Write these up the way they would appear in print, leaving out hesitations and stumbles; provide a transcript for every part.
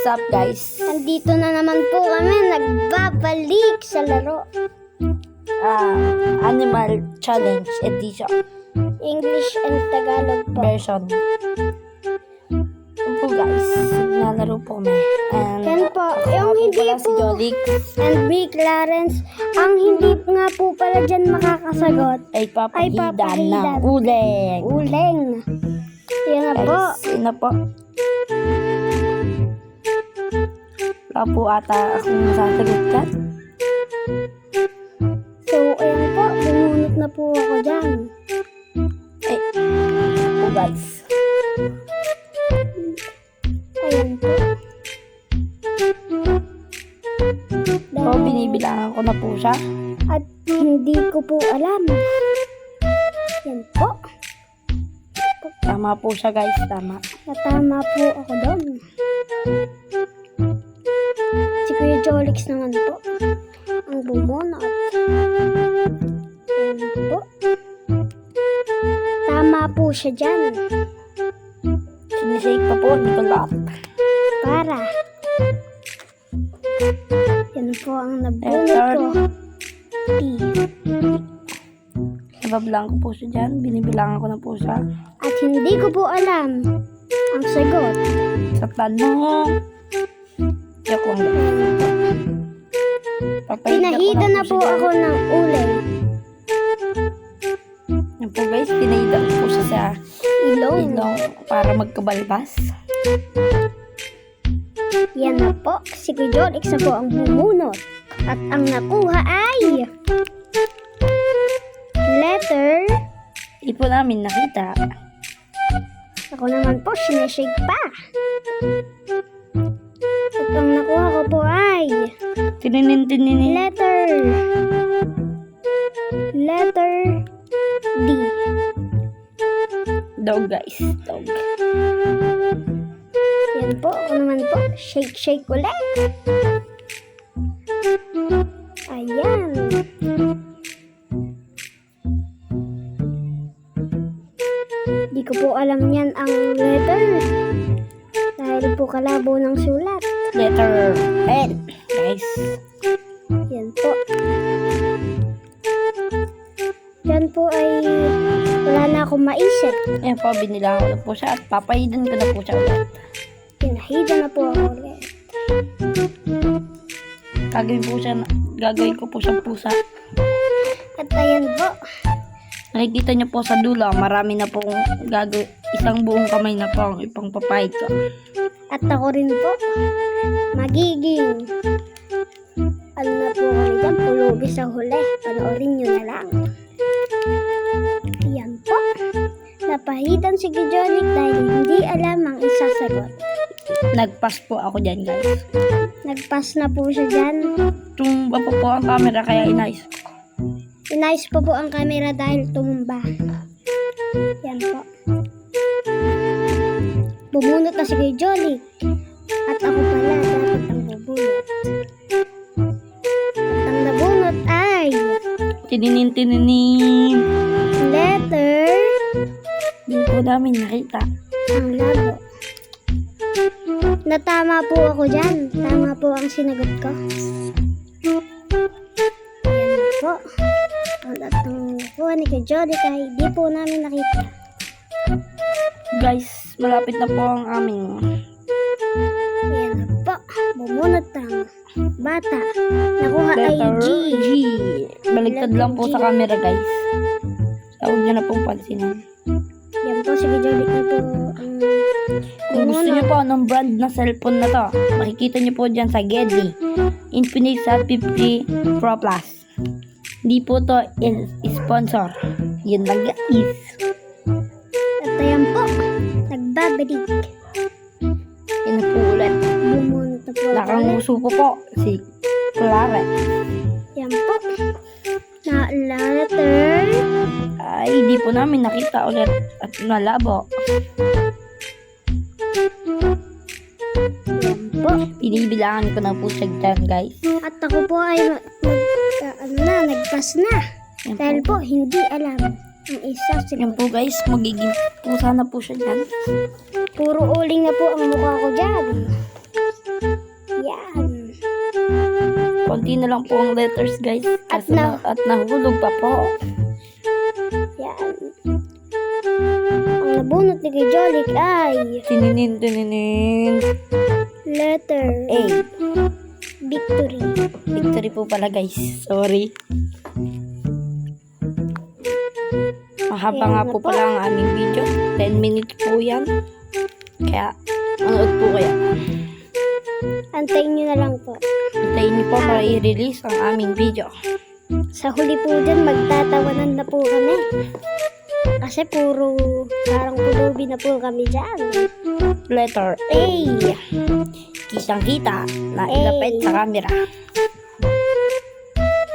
What's up guys? Nandito na naman po kami, nagbabalik sa laro. Animal Challenge Edition English and Tagalog po. version. Ito po guys, nalaro po kami. And Yan po, yung hindi pala si po, Jolix and B. Clarence, ang hindi nga po pala dyan makakasagot ay papahidan papahidan. ng uling. Uleng. Yan na po. Guys, yun na po. Wala po ata akong masasagot dyan. So, ayan po, bumunot na po ako dyan. Po guys. Ayan po. So, binibilangan ko na po siya. At hindi ko po alam. Yan po. Tama po siya guys, tama. Natama po ako doon. Si Kuya Jolix naman po ang bumunot. Ayan po. Tama po siya dyan. Sinisake pa po, Nicolot. Para. Yan po ang nabunot ko. T. Nababilang ko po siya dyan. Binibilangan ko na po siya. At hindi ko po alam ang sagot. Sa tanong. Yak ko ang Pinahida na po ako ng uling. Yan po guys, pinahida ko po siya sa Ilong. ilong para magkabalbas. Yan na po, si Kuya Jolix na po ang bumunot. At ang nakuha ay letter. Hindi po namin nakita. Ako naman po, sinashake pa. At ang nakuha ko po ay Tininin. letter D. Dog guys, dog. Yan po, ako naman po, shake ulit. Ayan. Di ko po alam yan ang letter. Dahil po kalabo ng sulat. Letter L. Guys. Yan po. Yan po ay wala na akong maisip. Yan po, binilangan ko na po siya at papahidan ko na po siya ulit. Pinahida na po ako ulit. Gagawin ko po siyang pusa. At ayan po. Nakikita niyo po sa dulo, marami na pong isang buong kamay na po ang ipang papahid ko. At ako rin po. Magiging ano na po kami dyan, pulubi sa huli. Panoorin nyo na lang. Yan po. Napahidan si Gijolik dahil hindi alam ang isasagot. Nagpas po ako dyan guys. Nagpas na po siya dyan. Tumba po ang camera kaya inayos ko. Inayos po ang camera dahil tumumba. Yan po. Bumunot na si Gijolik. At ako pala dapat ang bubunot. At ang nabunot ay Tininin. letter Hindi po namin nakita. ang labo. Natama po ako dyan. Tama po ang sinagot ko. Ayan na po. At ang nakuha ni Kajodik ay di po namin nakita. Guys, malapit na po ang aming Ayan na po. Bumunot ang bata. Nakuha ay letter G. G. Baliktad lang po sa camera guys. Huwag niyo na pong pansinin. Yan po si Kajodik na po ang Kung gusto niyo po ng brand na cellphone na to, makikita niyo po dyan sa Gedli. Infinix H50 Pro Plus. Hindi po to sponsor. Yun lang guys. At ayan po. Nagbabalik. Yun na po ulit. Bumunot na po ulit. Nakanguso po si Clara. Yan po. Na letter. Ay, hindi po namin nakita ulit at nalabo. Yan po. Pinibilangan ko na po siya dyan guys. At ako po ay nagpas na. Yan Dahil po. po, hindi alam ang isa. Yan po guys, magiging pusa na po siya dyan. Puro uling na po ang mukha ko dyan. konti na lang po ang letters, guys. At At nahulog pa po. Yan. Ang nabunot ni kay Jolik ay Tininin. letter A. victory. Victory po pala, guys. Sorry. Mahaba Ayan nga na po po. pala ang aming video. 10 minutes po yan. Kaya, manood po kaya. Antayin nyo na lang po. Hintayin niyo po para i-release ang aming video. Sa huli po dyan, magtatawanan na po kami. Kasi puro parang pulubi na po kami dyan. Letter A. Kitang-kita na ilapit sa camera.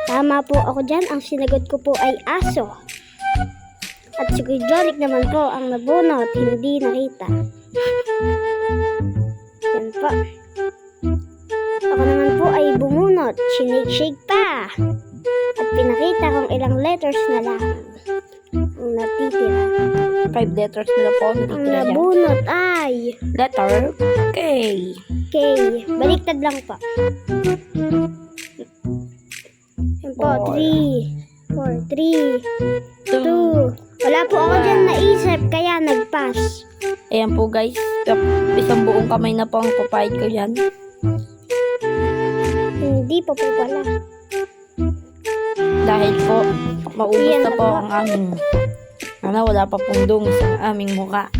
Tama po ako dyan. Ang sinagot ko po ay aso. At si Kuya Jolik naman po ang nabunot, hindi nakita. Yan po. Ako naman po ay bumunot, shake pa. At pinakita kong ilang letters na lang ang natitira. 5 letters na lang po ang Ang natitira dyan. nabunot ay Letter K. K. Baliktad lang po. Yan po, 3, 4, 3, 2. Wala po ako dyan naisip, kaya nag-pass. Ayan po, guys. Isang buong kamay na po ang papayad ko yan. Hindi pa po pala. Dahil po, maubos Ayan na na po po. ang aming wala pa pong dungis ang aming mukha.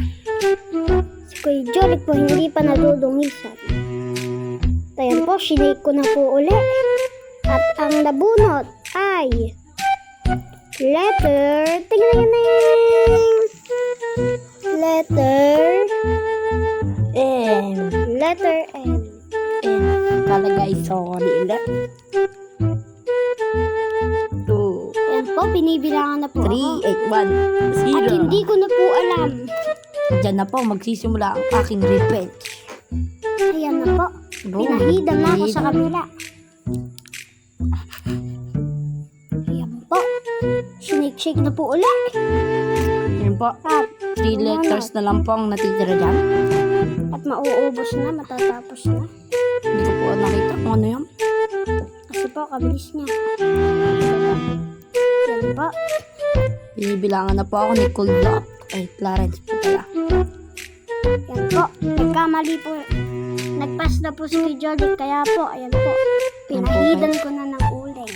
Si Kuya Jolik po hindi pa nadudungisan. Ayan po, sinake ko na po uli. At ang nabunot ay letter ting letter And N. pala, guys, sorry ulit. 2, Ayan po, binibilangan na po 3, ako. 8, 1, 0. At hindi ko na po alam. Diyan na po magsisimula ang aking revenge. Ayan na po. Boom. Pinahida na ako sa kabila. Ayan po. Shake na po ulit. Yan po. At 3 letters na lang po ang natitira dyan. At mauubos na, matatapos na. Hindi ko po nakita kung ano yan. Kasi po, kabilis niya. Yan po. Binibilangan na po ako ni Coldot. Ay, Clarence po pala. Yan po. Nagkamali po. Nagpass na po si Kuya Jolik. Kaya po, ayan po. Pinahidan ko na ng uling.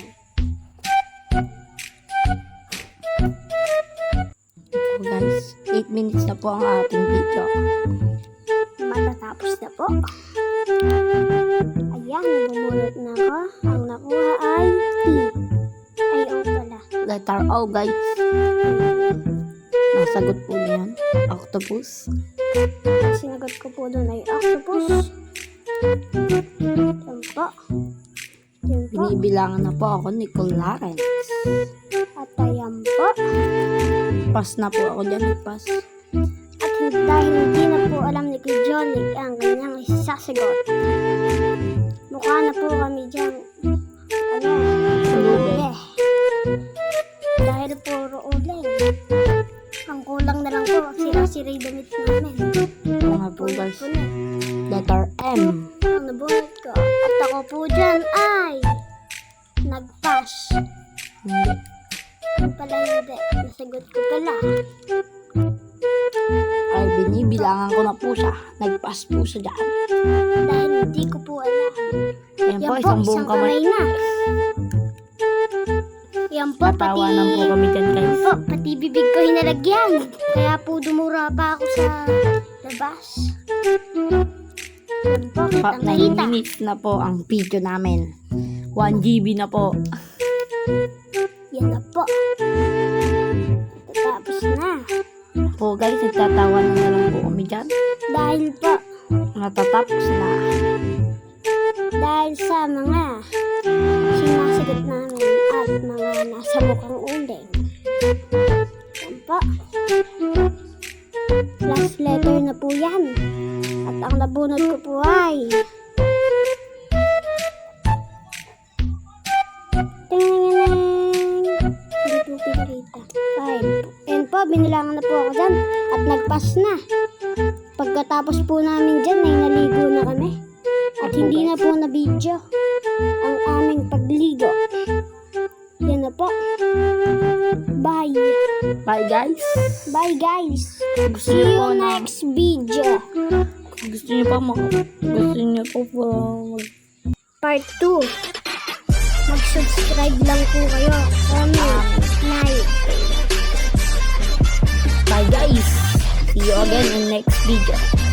So, guys, 8 minutes na po ang ating video. Matatapos na po. Ayan, bumunot na ako. Ang nakuha ay T. Ay, O pala. Letter O, guys. Nasagot po na yan. Octopus. Ang sinagot ko po doon ay octopus. Yan po. Yan po. Binibilangan na po ako ni Clarence. At ayan po. Pass na po ako dyan. Pass. At dahil hindi na po alam ni Kuya Jolik ang kanyang isasagot. Mukha na po kami dyan. Ano? Ule. Dahil puro uling. Ang kulang na lang po. Sira-sira yung damit namin. Oo nga po, guys. Punit. Letter M. Ang nabunot ko. At ako po dyan ay nag-pass. Hindi. Yung pala hindi. Nasagot ko pala. Ay, binibilangan ko na po siya. Nag-pass po siya dyan. Dahil hindi ko po alam. Yan po, isang buong kamay. na. Yan po, pati... Natawanan po kami dyan, guys. Po, pati bibig ko hinalagyan. Kaya po dumura pa ako sa labas. Yan po, Pa, kitang 9 kita. minutes na po ang video namin. 1 GB na po. Yan na po. Tapos na. Po, guys, nagtatawanan na lang po kami dyan. Dahil po, Natatapos na. dahil sa mga sinasagot namin at mga nasa mukhang uling. Yan po. Last letter na po yan. At ang nabunot ko po ay ting-ting-ting. Hindi po pinakita. 5. And po, binilangan na po ako dyan. At nag-pass na. Pagkatapos po namin dyan, ay naligo na kami. At hindi na po na video ang aming pagligo. Yan na po. Bye. Bye guys. Bye guys. Gusto See niyo po you na, next video. gusto niyo pa gusto niyo po Part 2. Mag-subscribe lang po kayo. Comment, like. bye guys. See you again in next video.